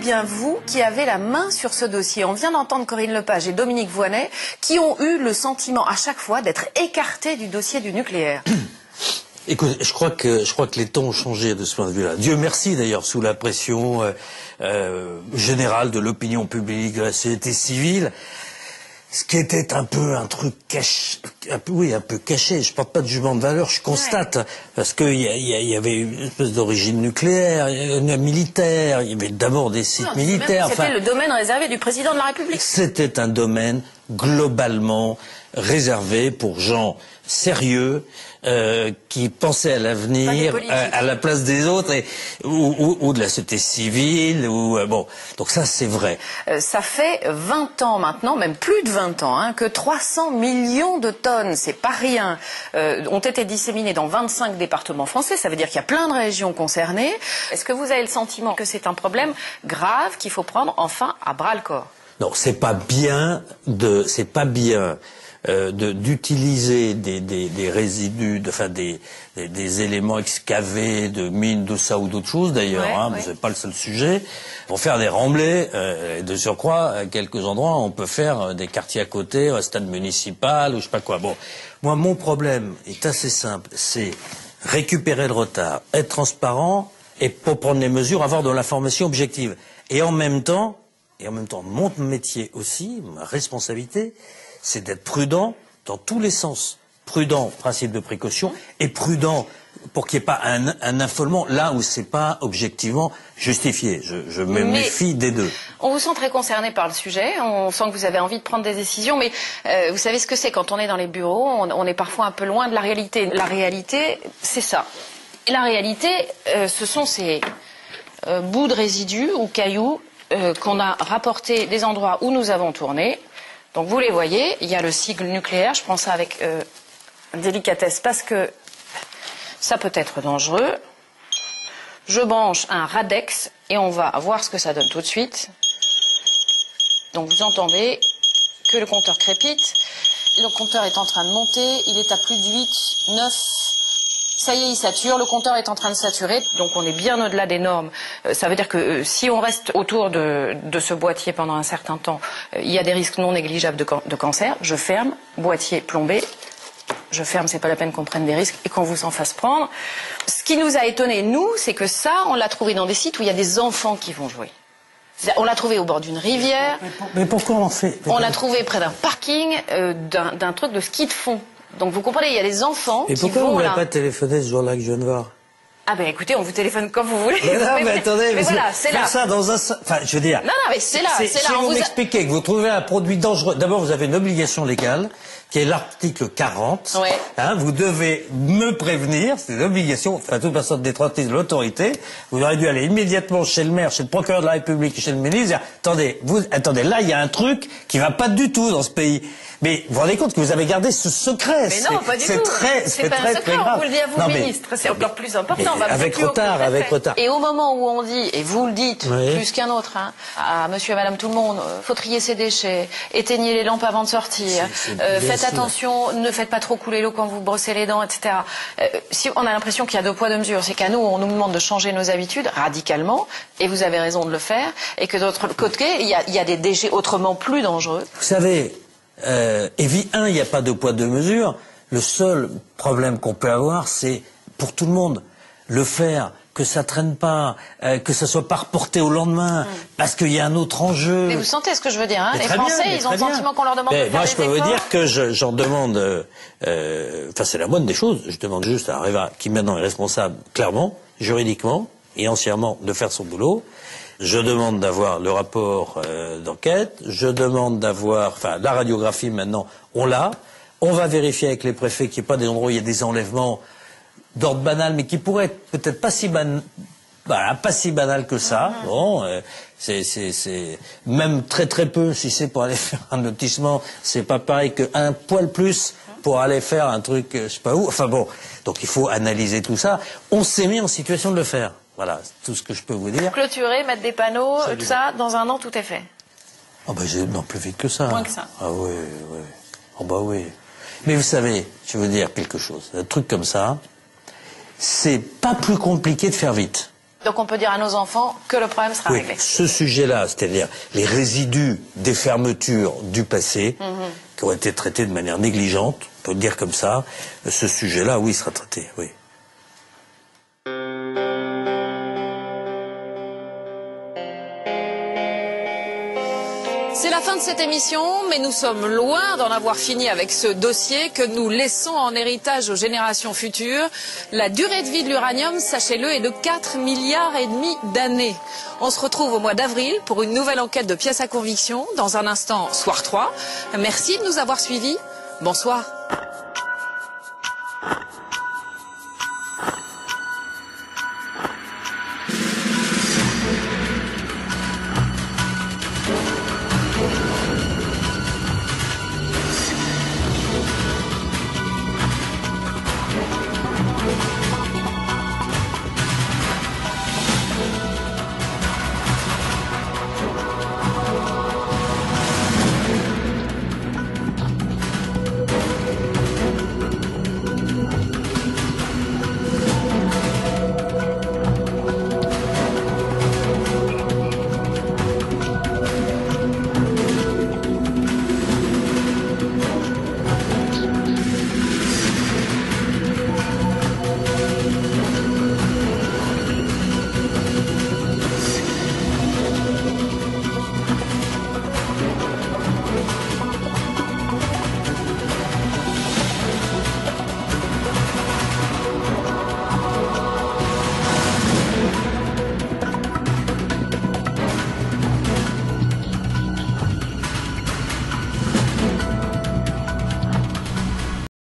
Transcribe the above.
bien vous qui avez la main sur ce dossier. On vient d'entendre Corinne Lepage et Dominique Voynet qui ont eu le sentiment à chaque fois d'être écartés du dossier du nucléaire. Écoute, je crois que les temps ont changé de ce point de vue-là. Dieu merci d'ailleurs, sous la pression générale de l'opinion publique, de la société civile, ce qui était un peu un truc caché, un peu caché. Je porte pas de jugement de valeur, je constate, parce que il y avait une espèce d'origine nucléaire, militaire. Il y avait d'abord des sites militaires. C'était le domaine réservé du président de la République. C'était un domaine globalement réservé pour gens sérieux, qui pensaient à l'avenir, à la place des autres, ou de la société civile, bon. Donc ça, c'est vrai. Ça fait 20 ans maintenant, même plus de 20 ans, hein, que 300 millions de tonnes, c'est pas rien, ont été disséminées dans 25 départements français. Ça veut dire qu'il y a plein de régions concernées. Est-ce que vous avez le sentiment que c'est un problème grave qu'il faut prendre enfin à bras-le-corps? Non, c'est pas bien d'utiliser des résidus, des éléments excavés de mines, de ça ou d'autres choses d'ailleurs, c'est pas le seul sujet, pour faire des remblais, et de surcroît, à quelques endroits, on peut faire des quartiers à côté, un stade municipal, ou je sais pas quoi. Bon, moi, mon problème est assez simple, c'est récupérer le retard, être transparent, et pour prendre les mesures, avoir de l'information objective. Et en même temps, mon métier aussi, ma responsabilité, c'est d'être prudent dans tous les sens. Prudent, principe de précaution, et prudent pour qu'il n'y ait pas un affolement là où c'est pas objectivement justifié. Je me méfie des deux. On vous sent très concerné par le sujet, on sent que vous avez envie de prendre des décisions, mais vous savez ce que c'est quand on est dans les bureaux, on est parfois un peu loin de la réalité. La réalité, c'est ça. Et la réalité, ce sont ces bouts de résidus ou cailloux qu'on a rapportés des endroits où nous avons tourné. Donc vous les voyez, il y a le sigle nucléaire, je prends ça avec délicatesse parce que ça peut être dangereux. Je branche un Radex et on va voir ce que ça donne tout de suite. Donc vous entendez que le compteur crépite. Le compteur est en train de monter, il est à plus de 8, 9... Ça y est, il sature, le compteur est en train de saturer, donc on est bien au-delà des normes. Ça veut dire que si on reste autour de ce boîtier pendant un certain temps, il y a des risques non négligeables de cancer. Je ferme, boîtier plombé, je ferme, c'est pas la peine qu'on prenne des risques et qu'on vous en fasse prendre. Ce qui nous a étonné, nous, c'est que ça, on l'a trouvé dans des sites où il y a des enfants qui vont jouer. On l'a trouvé au bord d'une rivière. Mais pourquoi on en fait? On l'a trouvé près d'un parking, d'un truc de ski de fond. Donc vous comprenez, il y a des enfants qui vont là. Et pourquoi vous n'avez pas téléphoné ce jour-là que je viens de voir? Ah ben écoutez, on vous téléphone comme vous voulez. Mais non, mais attendez, mais voilà, c'est là. Ça dans un... Enfin, je veux dire... Non, mais c'est là, c'est là. Si vous m'expliquez que vous trouvez un produit dangereux... D'abord, vous avez une obligation légale, qui est l'article 40. Ouais. Hein, vous devez me prévenir, c'est une obligation, enfin, toute personne détentrice de l'autorité. Vous aurez dû aller immédiatement chez le maire, chez le procureur de la République, chez le ministre, dire, attendez, là, il y a un truc qui va pas du tout dans ce pays. Mais vous vous rendez compte que vous avez gardé ce secret? Mais non, pas du tout. C'est pas un secret, très grave. on vous le dit à vous, ministre. C'est encore plus important. Avec retard. Et au moment où on dit, et vous le dites plus qu'un autre, hein, à monsieur et madame tout le monde, faut trier ses déchets, éteignez les lampes avant de sortir, faites attention, ne faites pas trop couler l'eau quand vous brossez les dents, etc. Si on a l'impression qu'il y a 2 poids 2 mesures, c'est qu'à nous, on nous demande de changer nos habitudes radicalement, et vous avez raison de le faire, et que d'autre côté, il y a des déchets autrement plus dangereux. Vous savez, il n'y a pas 2 poids 2 mesures. Le seul problème qu'on peut avoir, c'est pour tout le monde le faire, que ça traîne pas, que ça soit pas reporté au lendemain, parce qu'il y a un autre enjeu. Mais vous sentez ce que je veux dire, hein? Les Français, ils ont le sentiment qu'on leur demande de faire moi, des je peux vous efforts. dire que j'en demande, enfin c'est la moindre des choses, je demande juste à Areva, qui maintenant est responsable, clairement, juridiquement et entièrement, de faire son boulot. Je demande d'avoir le rapport d'enquête, je demande d'avoir, enfin la radiographie maintenant, on l'a. On va vérifier avec les préfets qu'il n'y ait pas des endroits où il y a des enlèvements d'ordre banal, mais qui pourraient être peut-être pas si banal que ça. Bon, c'est même très peu, si c'est pour aller faire un lotissement, c'est pas pareil qu'un poil plus pour aller faire un truc, je sais pas où. Enfin bon, donc il faut analyser tout ça. On s'est mis en situation de le faire. Voilà, c'est tout ce que je peux vous dire. Clôturer, mettre des panneaux, tout ça, dans un an, tout est fait. Oh ben, non, plus vite que ça. Moins que ça. Ah oui. Oh bah oui. Mais vous savez, je veux dire quelque chose. Un truc comme ça, c'est pas plus compliqué de faire vite. Donc on peut dire à nos enfants que le problème sera réglé. Ce sujet-là, c'est-à-dire les résidus des fermetures du passé, qui ont été traités de manière négligente, on peut le dire comme ça, ce sujet-là, oui, sera traité, oui. C'est la fin de cette émission, mais nous sommes loin d'en avoir fini avec ce dossier que nous laissons en héritage aux générations futures. La durée de vie de l'uranium, sachez-le, est de 4,5 milliards d'années. On se retrouve au mois d'avril pour une nouvelle enquête de Pièces à conviction. Dans un instant, Soir 3. Merci de nous avoir suivis. Bonsoir.